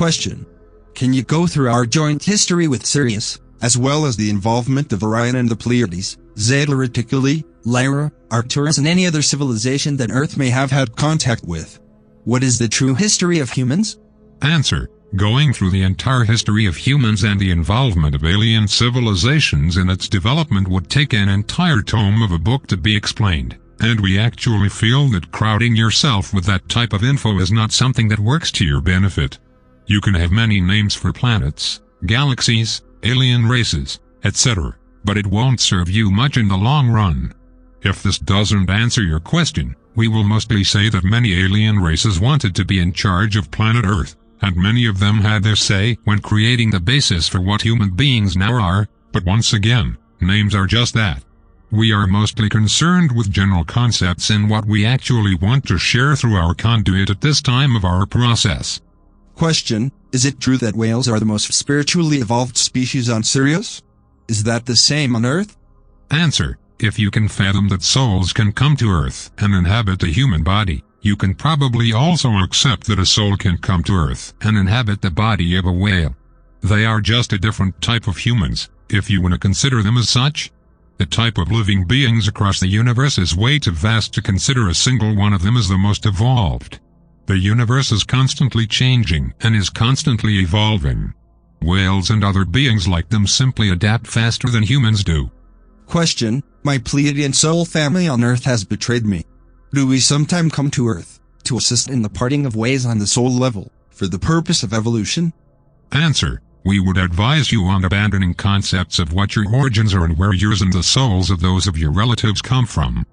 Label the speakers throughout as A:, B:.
A: Question. Can you go through our joint history with Sirius, as well as the involvement of Orion and the Pleiades, Zeta Reticuli, Lyra, Arcturus and any other civilization that Earth may have had contact with? What is the true history of humans?
B: Answer. Going through the entire history of humans and the involvement of alien civilizations in its development would take an entire tome of a book to be explained, and we actually feel that crowding yourself with that type of info is not something that works to your benefit. You can have many names for planets, galaxies, alien races, etc., but it won't serve you much in the long run. If this doesn't answer your question, we will mostly say that many alien races wanted to be in charge of planet Earth, and many of them had their say when creating the basis for what human beings now are, but once again, names are just that. We are mostly concerned with general concepts and what we actually want to share through our conduit at this time of our process.
A: Question. Is it true that whales are the most spiritually evolved species on Sirius? Is that the same on Earth?
B: Answer. If you can fathom that souls can come to Earth and inhabit a human body, you can probably also accept that a soul can come to Earth and inhabit the body of a whale. They are just a different type of humans, if you want to consider them as such. The type of living beings across the universe is way too vast to consider a single one of them as the most evolved. The universe is constantly changing and is constantly evolving. Whales and other beings like them simply adapt faster than humans do.
A: Question. My Pleiadian soul family on Earth has betrayed me. Do we sometime come to Earth, to assist in the parting of ways on the soul level, for the purpose of evolution?
B: Answer. We would advise you on abandoning concepts of what your origins are and where yours and the souls of those of your relatives come from.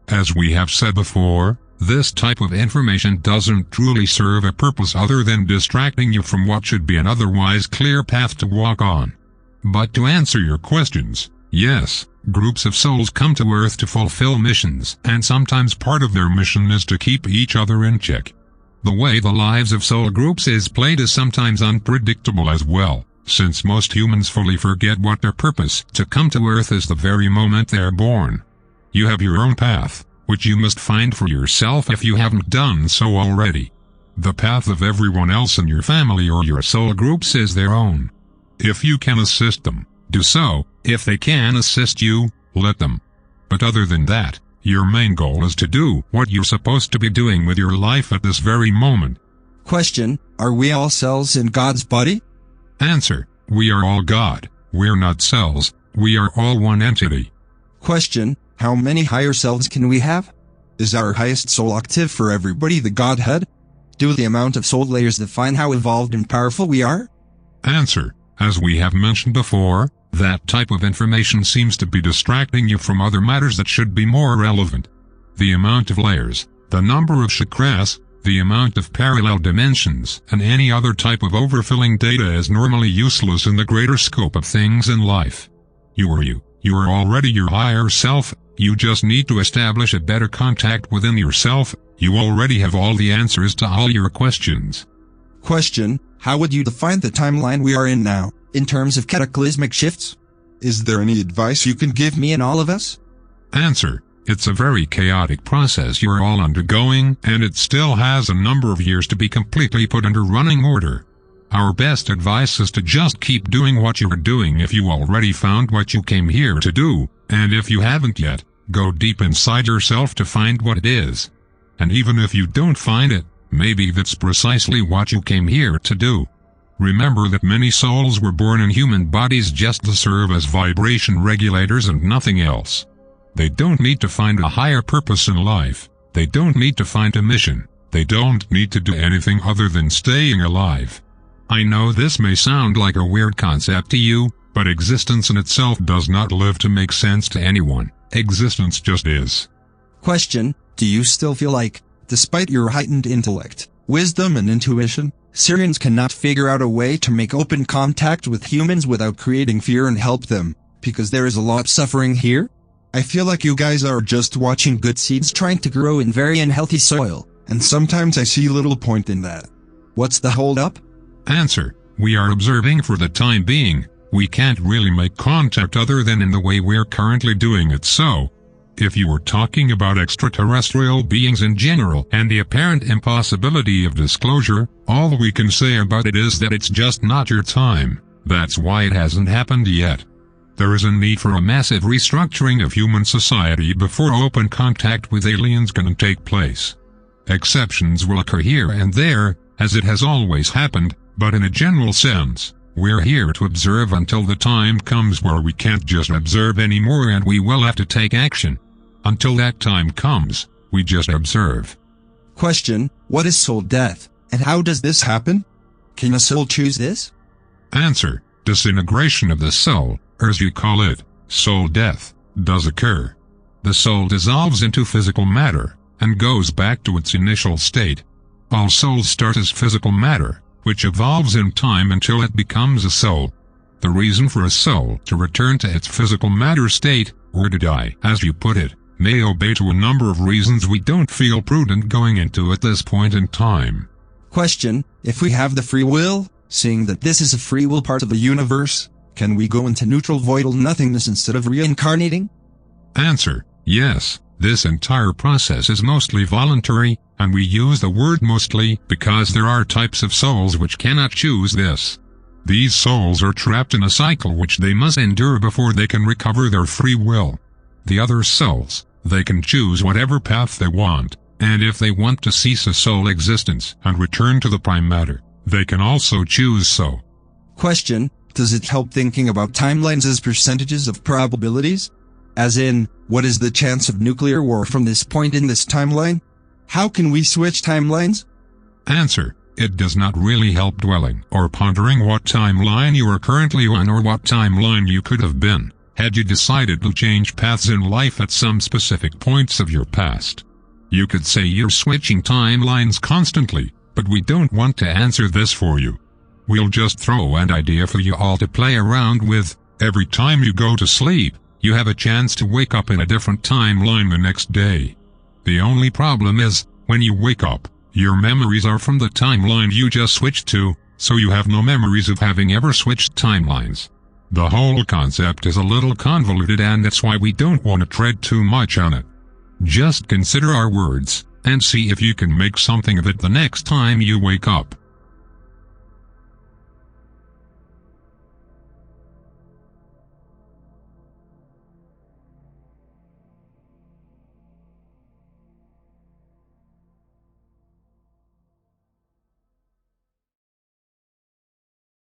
B: As we have said before, this type of information doesn't truly serve a purpose other than distracting you from what should be an otherwise clear path to walk on. But to answer your questions, yes, groups of souls come to Earth to fulfill missions, and sometimes part of their mission is to keep each other in check. The way the lives of soul groups is played is sometimes unpredictable as well, since most humans fully forget what their purpose to come to Earth is the very moment they're born. You have your own path, which you must find for yourself if you haven't done so already. The path of everyone else in your family or your soul groups is their own. If you can assist them, do so. If they can assist you, let them. But other than that, your main goal is to do what you're supposed to be doing with your life at this very moment.
A: Question. Are we all cells in God's body?
B: Answer. We are all God. We're not cells. We are all one entity.
A: Question. How many higher selves can we have? Is our highest soul octave for everybody the Godhead? Do the amount of soul layers define how evolved and powerful we are?
B: Answer. As we have mentioned before, that type of information seems to be distracting you from other matters that should be more relevant. The amount of layers, the number of chakras, the amount of parallel dimensions, and any other type of overfilling data is normally useless in the greater scope of things in life. You are already your higher self. You just need to establish a better contact within yourself. You already have all the answers to all your questions.
A: Question. How would you define the timeline we are in now, in terms of cataclysmic shifts? Is there any advice you can give me and all of us?
B: Answer. It's a very chaotic process you're all undergoing, and it still has a number of years to be completely put under running order. Our best advice is to just keep doing what you are doing if you already found what you came here to do, and if you haven't yet, go deep inside yourself to find what it is. And even if you don't find it, maybe that's precisely what you came here to do. Remember that many souls were born in human bodies just to serve as vibration regulators and nothing else. They don't need to find a higher purpose in life. They don't need to find a mission. They don't need to do anything other than staying alive. I know this may sound like a weird concept to you, but existence in itself does not live to make sense to anyone. Existence just is.
A: Question. Do you still feel like, despite your heightened intellect, wisdom and intuition, Syrians cannot figure out a way to make open contact with humans without creating fear and help them, because there is a lot of suffering here? I feel like you guys are just watching good seeds trying to grow in very unhealthy soil, and sometimes I see little point in that. What's the hold up?
B: Answer. We are observing for the time being. We can't really make contact other than in the way we're currently doing it, so If you were talking about extraterrestrial beings in general and the apparent impossibility of disclosure, all we can say about it is that it's just not your time. That's why it hasn't happened yet. There is a need for a massive restructuring of human society before open contact with aliens can take place. Exceptions will occur here and there, as it has always happened, but in a general sense, we're here to observe until the time comes where we can't just observe anymore and we will have to take action. Until that time comes, we just observe.
A: Question: what is soul death, and how does this happen? Can a soul choose this?
B: Answer: disintegration of the soul, or as you call it, soul death, does occur. The soul dissolves into physical matter, and goes back to its initial state. All souls start as physical matter, which evolves in time until it becomes a soul. The reason for a soul to return to its physical matter state, or to die, as you put it, may obey to a number of reasons we don't feel prudent going into at this point in time.
A: Question: if we have the free will, seeing that this is a free will part of the universe, can we go into neutral voidal nothingness instead of reincarnating?
B: Answer: yes, this entire process is mostly voluntary, and we use the word mostly because there are types of souls which cannot choose this. These souls are trapped in a cycle which they must endure before they can recover their free will. The other souls, they can choose whatever path they want, and if they want to cease a soul existence and return to the prime matter, they can also choose so.
A: Question: does it help thinking about timelines as percentages of probabilities? As in, what is the chance of nuclear war from this point in this timeline? How can we switch timelines?
B: Answer: it does not really help dwelling or pondering what timeline you are currently on or what timeline you could have been, had you decided to change paths in life at some specific points of your past. You could say you're switching timelines constantly, but we don't want to answer this for you. We'll just throw an idea for you all to play around with. Every time you go to sleep, you have a chance to wake up in a different timeline the next day. The only problem is, when you wake up, your memories are from the timeline you just switched to, so you have no memories of having ever switched timelines. The whole concept is a little convoluted and that's why we don't want to tread too much on it. Just consider our words, and see if you can make something of it the next time you wake up.